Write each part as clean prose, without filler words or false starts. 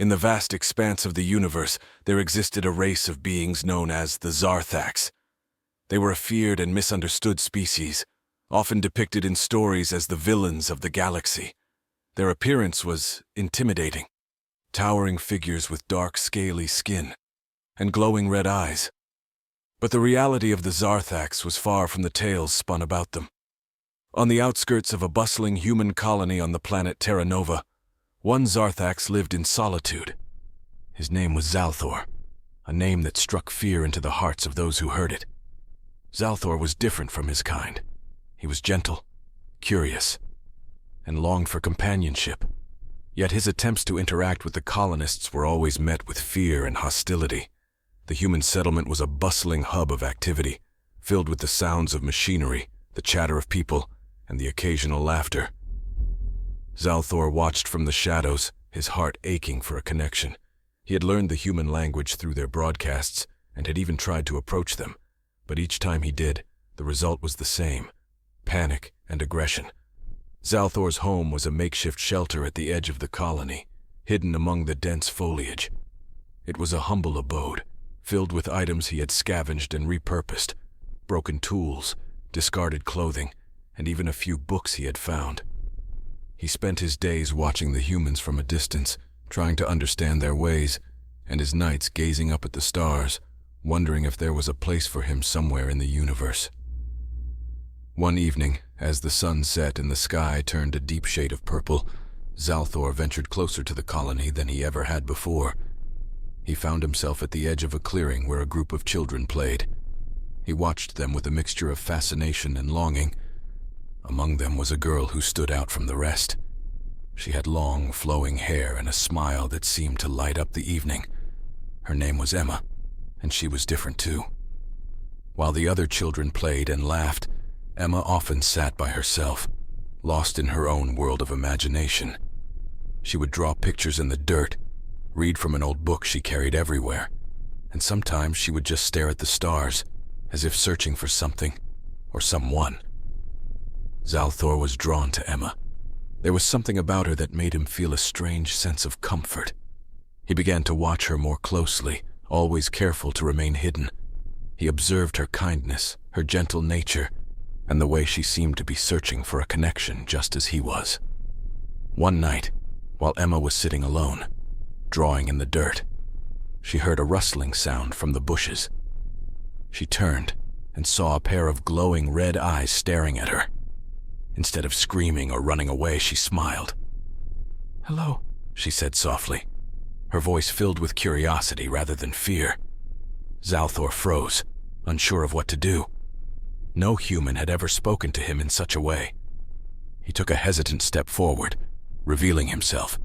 In the vast expanse of the universe, there existed a race of beings known as the Zarthax. They were a feared and misunderstood species, often depicted in stories as the villains of the galaxy. Their appearance was intimidating, towering figures with dark, scaly skin and glowing red eyes. But the reality of the Zarthax was far from the tales spun about them. On the outskirts of a bustling human colony on the planet Terra Nova, one Zarthax lived in solitude. His name was Zalthor, a name that struck fear into the hearts of those who heard it. Zalthor was different from his kind. He was gentle, curious, and longed for companionship. Yet his attempts to interact with the colonists were always met with fear and hostility. The human settlement was a bustling hub of activity, filled with the sounds of machinery, the chatter of people, and the occasional laughter. Zalthor watched from the shadows, his heart aching for a connection. He had learned the human language through their broadcasts and had even tried to approach them, but each time he did, the result was the same: panic and aggression. Zalthor's home was a makeshift shelter at the edge of the colony, hidden among the dense foliage. It was a humble abode, filled with items he had scavenged and repurposed, broken tools, discarded clothing, and even a few books he had found. He spent his days watching the humans from a distance, trying to understand their ways, and his nights gazing up at the stars, wondering if there was a place for him somewhere in the universe. One evening, as the sun set and the sky turned a deep shade of purple, Zalthor ventured closer to the colony than he ever had before. He found himself at the edge of a clearing where a group of children played. He watched them with a mixture of fascination and longing. Among them was a girl who stood out from the rest. She had long, flowing hair and a smile that seemed to light up the evening. Her name was Emma, and she was different too. While the other children played and laughed, Emma often sat by herself, lost in her own world of imagination. She would draw pictures in the dirt, read from an old book she carried everywhere, and sometimes she would just stare at the stars, as if searching for something or someone. Zalthor was drawn to Emma. There was something about her that made him feel a strange sense of comfort. He began to watch her more closely, always careful to remain hidden. He observed her kindness, her gentle nature, and the way she seemed to be searching for a connection just as he was. One night, while Emma was sitting alone, drawing in the dirt, she heard a rustling sound from the bushes. She turned and saw a pair of glowing red eyes staring at her. Instead of screaming or running away, she smiled. "Hello," she said softly, her voice filled with curiosity rather than fear. Zalthor froze, unsure of what to do. No human had ever spoken to him in such a way. He took a hesitant step forward, revealing himself.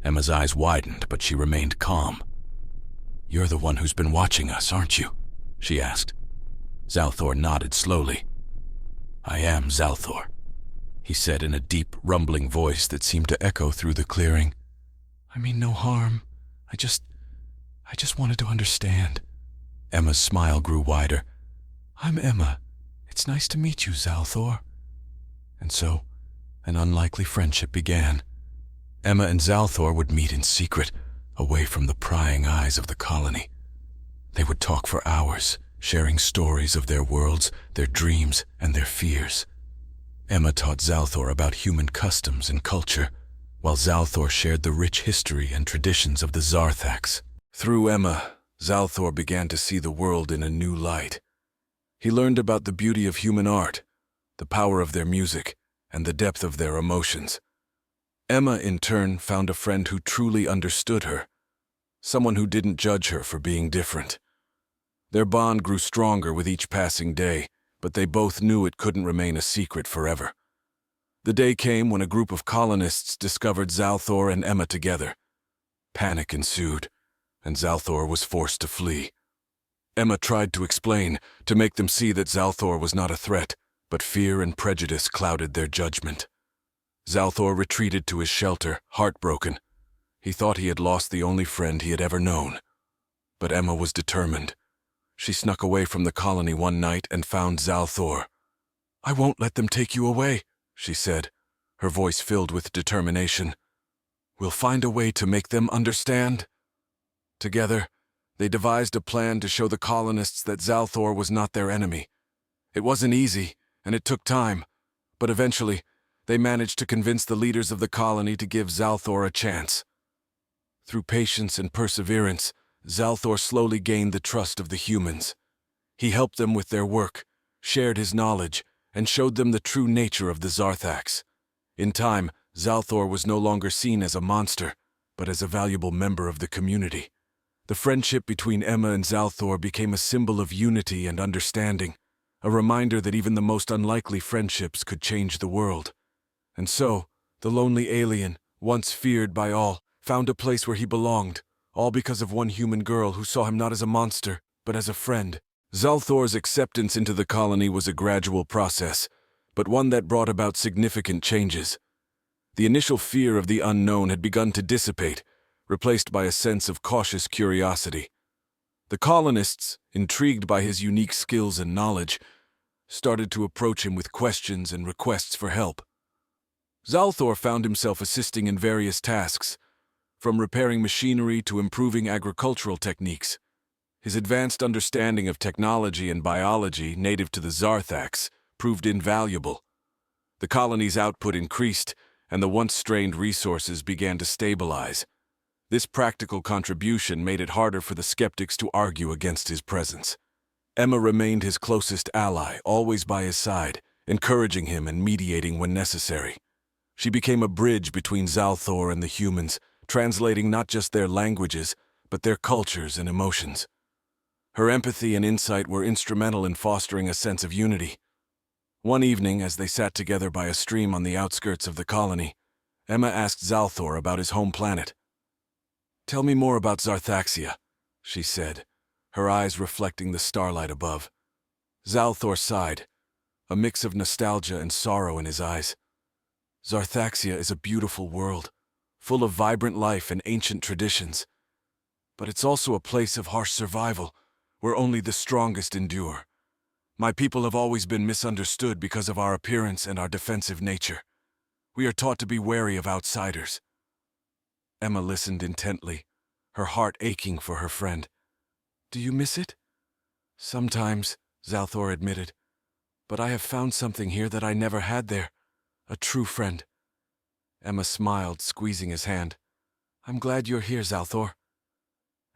Emma's eyes widened, but she remained calm. "You're the one who's been watching us, aren't you?" she asked. Zalthor nodded slowly. "I am Zalthor," he said in a deep, rumbling voice that seemed to echo through the clearing. "I mean no harm. I just wanted to understand." Emma's smile grew wider. "I'm Emma. It's nice to meet you, Zalthor." And so, an unlikely friendship began. Emma and Zalthor would meet in secret, away from the prying eyes of the colony. They would talk for hours, sharing stories of their worlds, their dreams, and their fears. Emma taught Zalthor about human customs and culture, while Zalthor shared the rich history and traditions of the Zarthax. Through Emma, Zalthor began to see the world in a new light. He learned about the beauty of human art, the power of their music, and the depth of their emotions. Emma, in turn, found a friend who truly understood her, someone who didn't judge her for being different. Their bond grew stronger with each passing day, but they both knew it couldn't remain a secret forever. The day came when a group of colonists discovered Zalthor and Emma together. Panic ensued, and Zalthor was forced to flee. Emma tried to explain, to make them see that Zalthor was not a threat, but fear and prejudice clouded their judgment. Zalthor retreated to his shelter, heartbroken. He thought he had lost the only friend he had ever known. But Emma was determined. She snuck away from the colony one night and found Zalthor. "I won't let them take you away," she said, her voice filled with determination. We'll find a way to make them understand. Together, they devised a plan to show the colonists that Zalthor was not their enemy. It wasn't easy, and it took time, but eventually, they managed to convince the leaders of the colony to give Zalthor a chance. Through patience and perseverance, Zalthor slowly gained the trust of the humans. He helped them with their work, shared his knowledge, and showed them the true nature of the Zarthax. In time, Zalthor was no longer seen as a monster, but as a valuable member of the community. The friendship between Emma and Zalthor became a symbol of unity and understanding, a reminder that even the most unlikely friendships could change the world. And so, the lonely alien, once feared by all, found a place where he belonged, all because of one human girl who saw him not as a monster, but as a friend. Zalthor's acceptance into the colony was a gradual process, but one that brought about significant changes. The initial fear of the unknown had begun to dissipate, replaced by a sense of cautious curiosity. The colonists, intrigued by his unique skills and knowledge, started to approach him with questions and requests for help. Zalthor found himself assisting in various tasks, from repairing machinery to improving agricultural techniques. His advanced understanding of technology and biology native to the Zarthax proved invaluable. The colony's output increased, and the once strained resources began to stabilize. This practical contribution made it harder for the skeptics to argue against his presence. Emma remained his closest ally, always by his side, encouraging him and mediating when necessary. She became a bridge between Zalthor and the humans, translating not just their languages, but their cultures and emotions. Her empathy and insight were instrumental in fostering a sense of unity. One evening, as they sat together by a stream on the outskirts of the colony, Emma asked Zalthor about his home planet. "Tell me more about Zarthaxia," she said, her eyes reflecting the starlight above. Zalthor sighed, a mix of nostalgia and sorrow in his eyes. "Zarthaxia is a beautiful world, full of vibrant life and ancient traditions. But it's also a place of harsh survival, where only the strongest endure. My people have always been misunderstood because of our appearance and our defensive nature. We are taught to be wary of outsiders." Emma listened intently, her heart aching for her friend. "Do you miss it?" "Sometimes," Zalthor admitted. "But I have found something here that I never had there. A true friend." Emma smiled, squeezing his hand. "I'm glad you're here, Zalthor."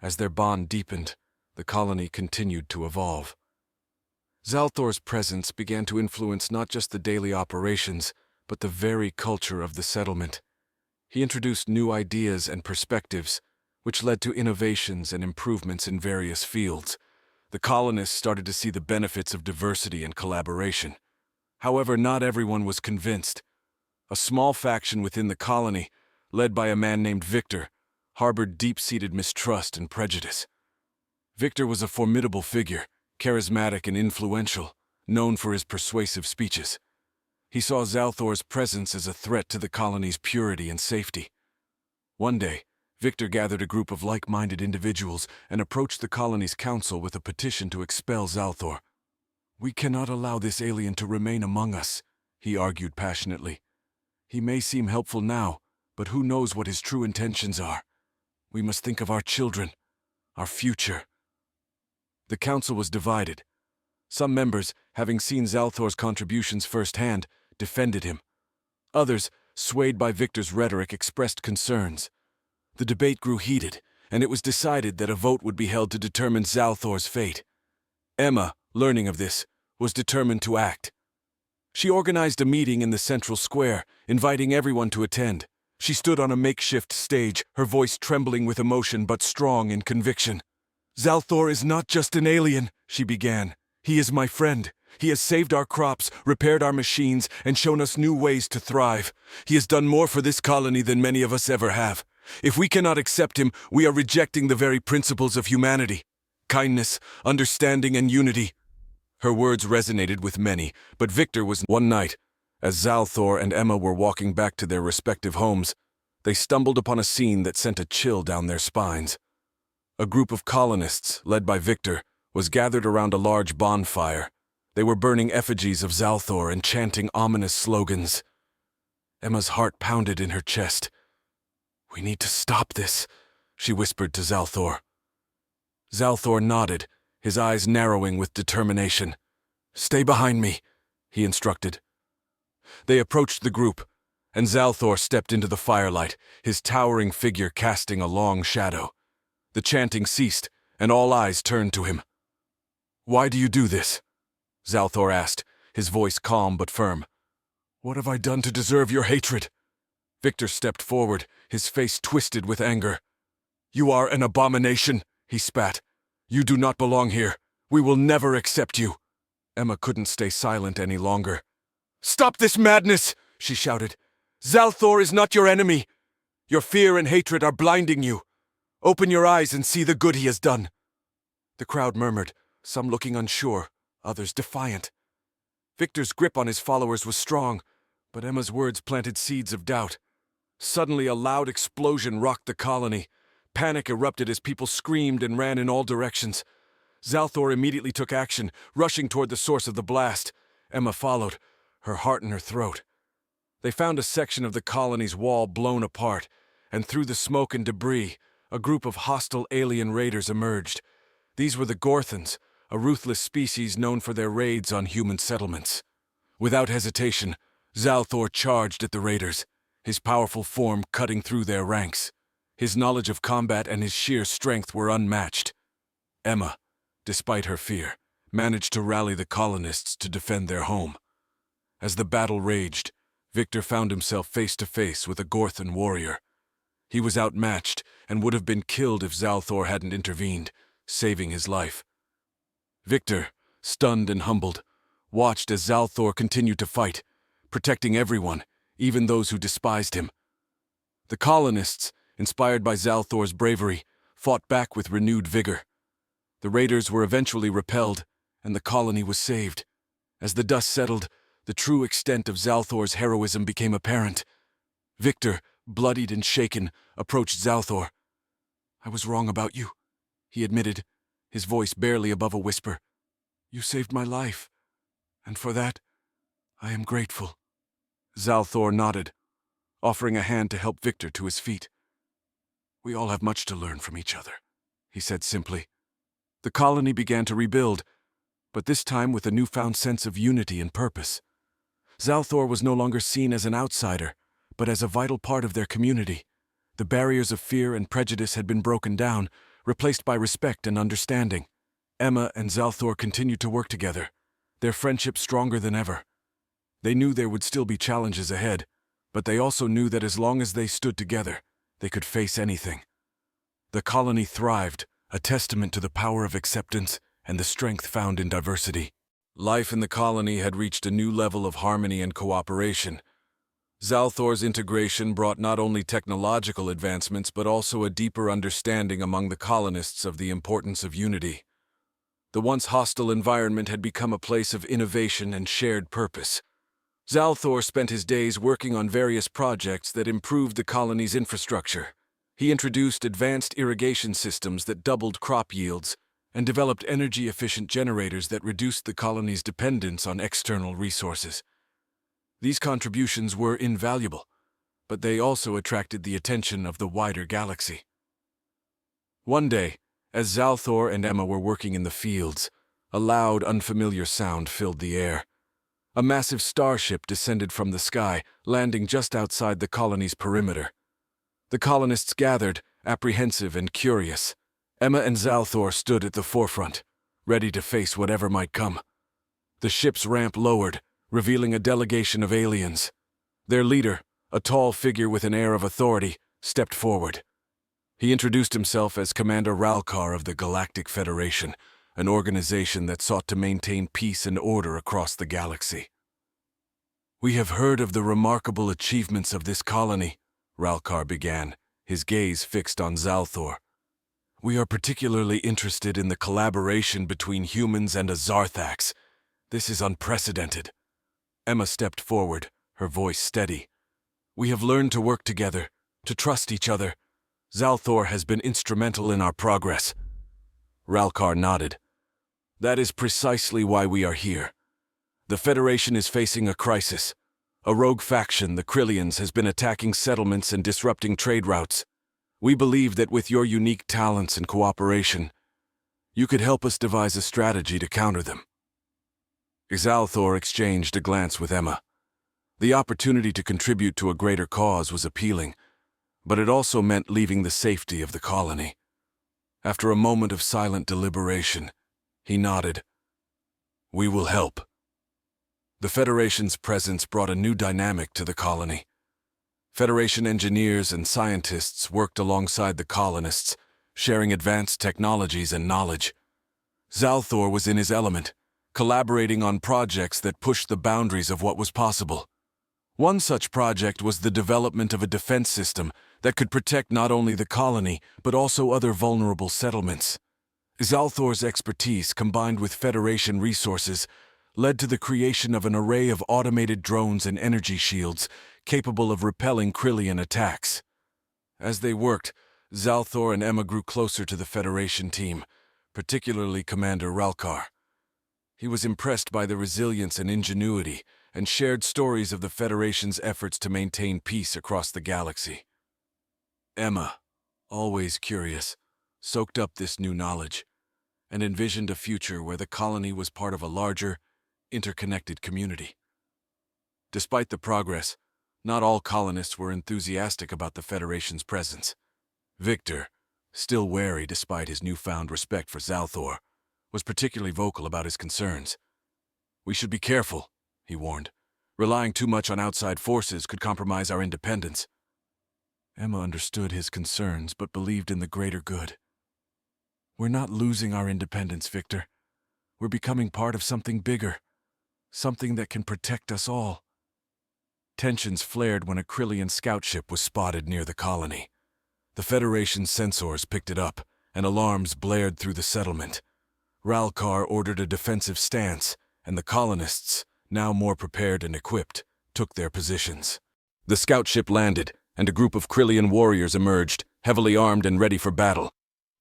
As their bond deepened, the colony continued to evolve. Zalthor's presence began to influence not just the daily operations, but the very culture of the settlement. He introduced new ideas and perspectives, which led to innovations and improvements in various fields. The colonists started to see the benefits of diversity and collaboration. However, not everyone was convinced. A small faction within the colony, led by a man named Victor, harbored deep-seated mistrust and prejudice. Victor was a formidable figure, charismatic and influential, known for his persuasive speeches. He saw Zalthor's presence as a threat to the colony's purity and safety. One day, Victor gathered a group of like-minded individuals and approached the colony's council with a petition to expel Zalthor. "We cannot allow this alien to remain among us," he argued passionately. "He may seem helpful now, but who knows what his true intentions are? We must think of our children, our future." The council was divided. Some members, having seen Zalthor's contributions firsthand, defended him. Others, swayed by Victor's rhetoric, expressed concerns. The debate grew heated, and it was decided that a vote would be held to determine Zalthor's fate. Emma, learning of this, was determined to act. She organized a meeting in the central square, inviting everyone to attend. She stood on a makeshift stage, her voice trembling with emotion but strong in conviction. "Zalthor is not just an alien," she began. "He is my friend. He has saved our crops, repaired our machines, and shown us new ways to thrive. He has done more for this colony than many of us ever have. If we cannot accept him, we are rejecting the very principles of humanity. Kindness, understanding, and unity." Her words resonated with many, but Victor was. One night, as Zalthor and Emma were walking back to their respective homes, they stumbled upon a scene that sent a chill down their spines. A group of colonists, led by Victor, was gathered around a large bonfire. They were burning effigies of Zalthor and chanting ominous slogans. Emma's heart pounded in her chest. "We need to stop this," she whispered to Zalthor. Zalthor nodded, his eyes narrowing with determination. "Stay behind me," he instructed. They approached the group, and Zalthor stepped into the firelight, his towering figure casting a long shadow. The chanting ceased, and all eyes turned to him. "Why do you do this?" Zalthor asked, his voice calm but firm. "What have I done to deserve your hatred?" Victor stepped forward, his face twisted with anger. "You are an abomination," he spat. "You do not belong here. We will never accept you." Emma couldn't stay silent any longer. "Stop this madness!" she shouted. "Zalthor is not your enemy. Your fear and hatred are blinding you. Open your eyes and see the good he has done." The crowd murmured, some looking unsure, others defiant. Victor's grip on his followers was strong, but Emma's words planted seeds of doubt. Suddenly, a loud explosion rocked the colony. Panic erupted as people screamed and ran in all directions. Zalthor immediately took action, rushing toward the source of the blast. Emma followed, her heart in her throat. They found a section of the colony's wall blown apart, and through the smoke and debris, a group of hostile alien raiders emerged. These were the Gorthons, a ruthless species known for their raids on human settlements. Without hesitation, Zalthor charged at the raiders, his powerful form cutting through their ranks. His knowledge of combat and his sheer strength were unmatched. Emma, despite her fear, managed to rally the colonists to defend their home. As the battle raged, Victor found himself face to face with a Gorthon warrior. He was outmatched and would have been killed if Zalthor hadn't intervened, saving his life. Victor, stunned and humbled, watched as Zalthor continued to fight, protecting everyone, even those who despised him. The colonists, inspired by Zalthor's bravery, fought back with renewed vigor. The raiders were eventually repelled, and the colony was saved. As the dust settled, the true extent of Zalthor's heroism became apparent. Victor, bloodied and shaken, approached Zalthor. "I was wrong about you," he admitted, his voice barely above a whisper. "You saved my life, and for that, I am grateful." Zalthor nodded, offering a hand to help Victor to his feet. "We all have much to learn from each other," he said simply. The colony began to rebuild, but this time with a newfound sense of unity and purpose. Zalthor was no longer seen as an outsider, but as a vital part of their community. The barriers of fear and prejudice had been broken down, replaced by respect and understanding. Emma and Zalthor continued to work together, their friendship stronger than ever. They knew there would still be challenges ahead, but they also knew that as long as they stood together, they could face anything. The colony thrived, a testament to the power of acceptance and the strength found in diversity. Life in the colony had reached a new level of harmony and cooperation. Zalthor's integration brought not only technological advancements but also a deeper understanding among the colonists of the importance of unity. The once hostile environment had become a place of innovation and shared purpose. Zalthor spent his days working on various projects that improved the colony's infrastructure. He introduced advanced irrigation systems that doubled crop yields and developed energy-efficient generators that reduced the colony's dependence on external resources. These contributions were invaluable, but they also attracted the attention of the wider galaxy. One day, as Zalthor and Emma were working in the fields, a loud, unfamiliar sound filled the air. A massive starship descended from the sky, landing just outside the colony's perimeter. The colonists gathered, apprehensive and curious. Emma and Zalthor stood at the forefront, ready to face whatever might come. The ship's ramp lowered, revealing a delegation of aliens. Their leader, a tall figure with an air of authority, stepped forward. He introduced himself as Commander Ralkar of the Galactic Federation, an organization that sought to maintain peace and order across the galaxy. "We have heard of the remarkable achievements of this colony," Ralkar began, his gaze fixed on Zalthor. "We are particularly interested in the collaboration between humans and a Zarthax. This is unprecedented." Emma stepped forward, her voice steady. "We have learned to work together, to trust each other. Zalthor has been instrumental in our progress." Ralkar nodded. "That is precisely why we are here. The Federation is facing a crisis. A rogue faction, the Krillians, has been attacking settlements and disrupting trade routes. We believe that with your unique talents and cooperation, you could help us devise a strategy to counter them." Zalthor exchanged a glance with Emma. The opportunity to contribute to a greater cause was appealing, but it also meant leaving the safety of the colony. After a moment of silent deliberation, he nodded. "We will help." The Federation's presence brought a new dynamic to the colony. Federation engineers and scientists worked alongside the colonists, sharing advanced technologies and knowledge. Zalthor was in his element, collaborating on projects that pushed the boundaries of what was possible. One such project was the development of a defense system that could protect not only the colony, but also other vulnerable settlements. Zalthor's expertise, combined with Federation resources, led to the creation of an array of automated drones and energy shields capable of repelling Krillian attacks. As they worked, Zalthor and Emma grew closer to the Federation team, particularly Commander Ralkar. He was impressed by the resilience and ingenuity, and shared stories of the Federation's efforts to maintain peace across the galaxy. Emma, always curious, soaked up this new knowledge, and envisioned a future where the colony was part of a larger, interconnected community. Despite the progress, not all colonists were enthusiastic about the Federation's presence. Victor, still wary despite his newfound respect for Zalthor, was particularly vocal about his concerns. "We should be careful," he warned. "Relying too much on outside forces could compromise our independence." Emma understood his concerns but believed in the greater good. "We're not losing our independence, Victor. We're becoming part of something bigger. Something that can protect us all." Tensions flared when a Krillian scout ship was spotted near the colony. The Federation's sensors picked it up, and alarms blared through the settlement. Ralkar ordered a defensive stance, and the colonists, now more prepared and equipped, took their positions. The scout ship landed, and a group of Krillian warriors emerged, heavily armed and ready for battle.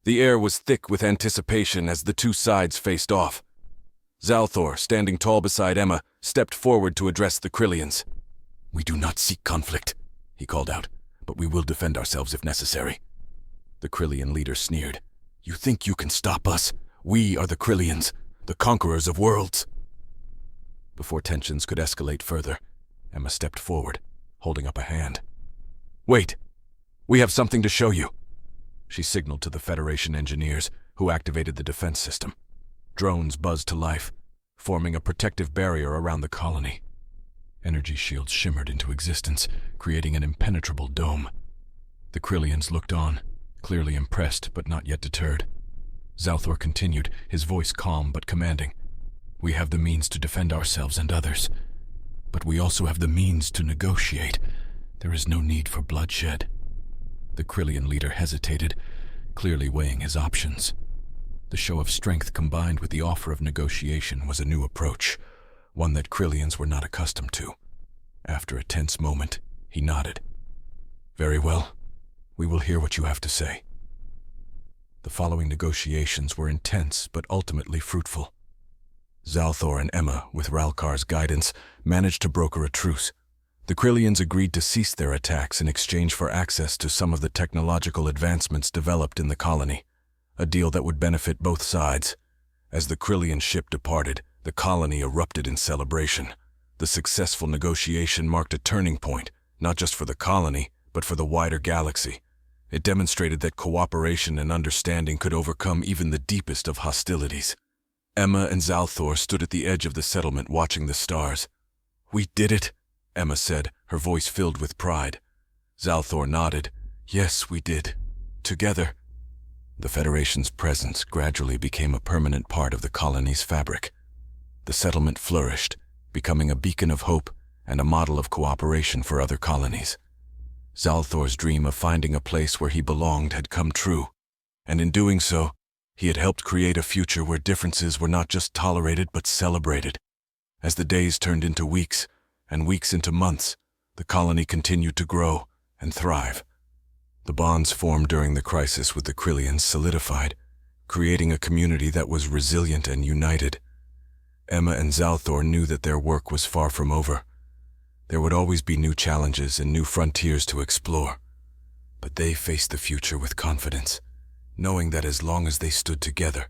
The air was thick with anticipation as the two sides faced off. Zalthor, standing tall beside Emma, stepped forward to address the Krillians. "We do not seek conflict," he called out, "but we will defend ourselves if necessary." The Krillian leader sneered. "You think you can stop us? We are the Krillians, the conquerors of worlds." Before tensions could escalate further, Emma stepped forward, holding up a hand. "Wait! We have something to show you." She signaled to the Federation engineers, who activated the defense system. Drones buzzed to life, forming a protective barrier around the colony. Energy shields shimmered into existence, creating an impenetrable dome. The Krillians looked on, clearly impressed but not yet deterred. Zalthor continued, his voice calm but commanding. "We have the means to defend ourselves and others, but we also have the means to negotiate. There is no need for bloodshed." The Krillian leader hesitated, clearly weighing his options. The show of strength combined with the offer of negotiation was a new approach, one that Krillians were not accustomed to. After a tense moment, he nodded. "Very well. We will hear what you have to say." The following negotiations were intense but ultimately fruitful. Zalthor and Emma, with Ralkar's guidance, managed to broker a truce. The Krillians agreed to cease their attacks in exchange for access to some of the technological advancements developed in the colony, a deal that would benefit both sides. As the Krillian ship departed, the colony erupted in celebration. The successful negotiation marked a turning point, not just for the colony, but for the wider galaxy. It demonstrated that cooperation and understanding could overcome even the deepest of hostilities. Emma and Zalthor stood at the edge of the settlement watching the stars. "We did it," Emma said, her voice filled with pride. Zalthor nodded. "Yes, we did. Together." The Federation's presence gradually became a permanent part of the colony's fabric. The settlement flourished, becoming a beacon of hope and a model of cooperation for other colonies. Zalthor's dream of finding a place where he belonged had come true, and in doing so, he had helped create a future where differences were not just tolerated but celebrated. As the days turned into weeks, and weeks into months, the colony continued to grow and thrive. The bonds formed during the crisis with the Krillians solidified, creating a community that was resilient and united. Emma and Zalthor knew that their work was far from over. There would always be new challenges and new frontiers to explore. But they faced the future with confidence, knowing that as long as they stood together,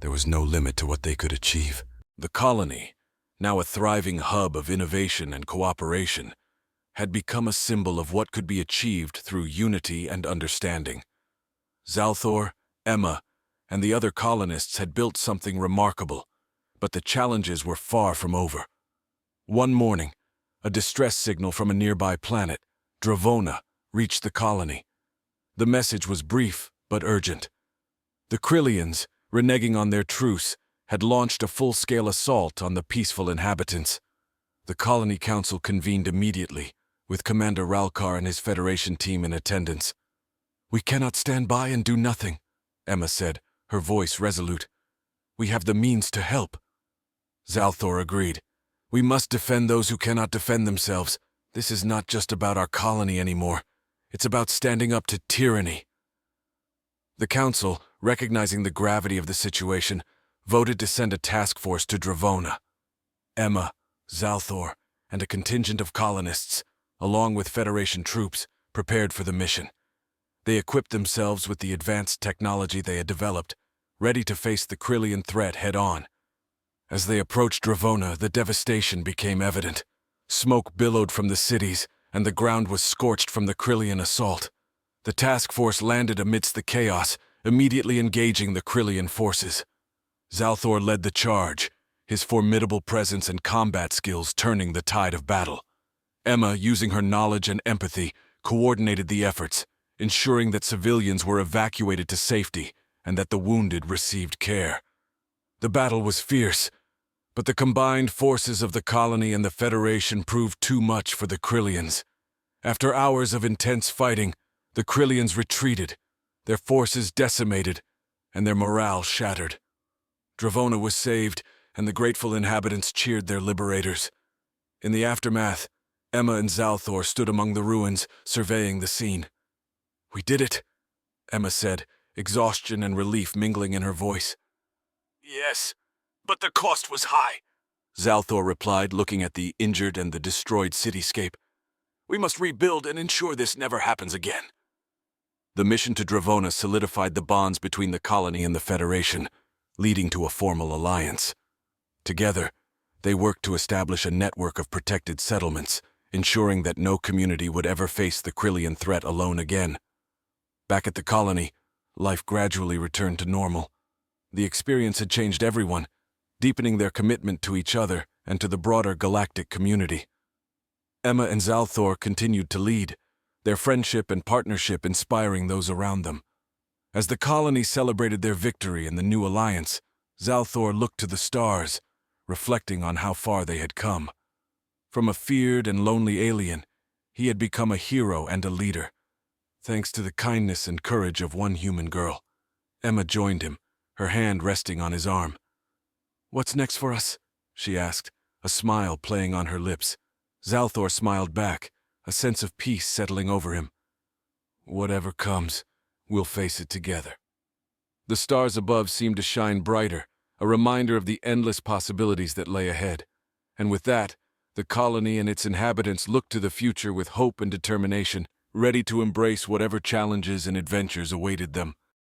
there was no limit to what they could achieve. The colony, now a thriving hub of innovation and cooperation, had become a symbol of what could be achieved through unity and understanding. Zalthor, Emma, and the other colonists had built something remarkable, but the challenges were far from over. One morning, a distress signal from a nearby planet, Dravona, reached the colony. The message was brief but urgent. The Krillians, reneging on their truce, had launched a full-scale assault on the peaceful inhabitants. The Colony Council convened immediately, with Commander Ralkar and his Federation team in attendance. "We cannot stand by and do nothing," Emma said, her voice resolute. "We have the means to help." Zalthor agreed. "We must defend those who cannot defend themselves. This is not just about our colony anymore. It's about standing up to tyranny." The Council, recognizing the gravity of the situation, voted to send a task force to Dravona. Emma, Zalthor, and a contingent of colonists, along with Federation troops, prepared for the mission. They equipped themselves with the advanced technology they had developed, ready to face the Krillian threat head-on. As they approached Dravona, the devastation became evident. Smoke billowed from the cities, and the ground was scorched from the Krillian assault. The task force landed amidst the chaos, immediately engaging the Krillian forces. Zalthor led the charge, his formidable presence and combat skills turning the tide of battle. Emma, using her knowledge and empathy, coordinated the efforts, ensuring that civilians were evacuated to safety and that the wounded received care. The battle was fierce, but the combined forces of the colony and the Federation proved too much for the Krillians. After hours of intense fighting, the Krillians retreated, their forces decimated, and their morale shattered. Dravona was saved, and the grateful inhabitants cheered their liberators. In the aftermath, Emma and Zalthor stood among the ruins, surveying the scene. "We did it," Emma said, exhaustion and relief mingling in her voice. "Yes, but the cost was high," Zalthor replied, looking at the injured and the destroyed cityscape. "We must rebuild and ensure this never happens again." The mission to Dravona solidified the bonds between the colony and the Federation, leading to a formal alliance. Together, they worked to establish a network of protected settlements, ensuring that no community would ever face the Krillian threat alone again. Back at the colony, life gradually returned to normal. The experience had changed everyone, deepening their commitment to each other and to the broader galactic community. Emma and Zalthor continued to lead, their friendship and partnership inspiring those around them. As the colony celebrated their victory in the new alliance, Zalthor looked to the stars, reflecting on how far they had come. From a feared and lonely alien, he had become a hero and a leader. Thanks to the kindness and courage of one human girl, Emma joined him, her hand resting on his arm. "What's next for us?" she asked, a smile playing on her lips. Zalthor smiled back, a sense of peace settling over him. "Whatever comes, we'll face it together." The stars above seemed to shine brighter, a reminder of the endless possibilities that lay ahead. And with that, the colony and its inhabitants looked to the future with hope and determination, ready to embrace whatever challenges and adventures awaited them.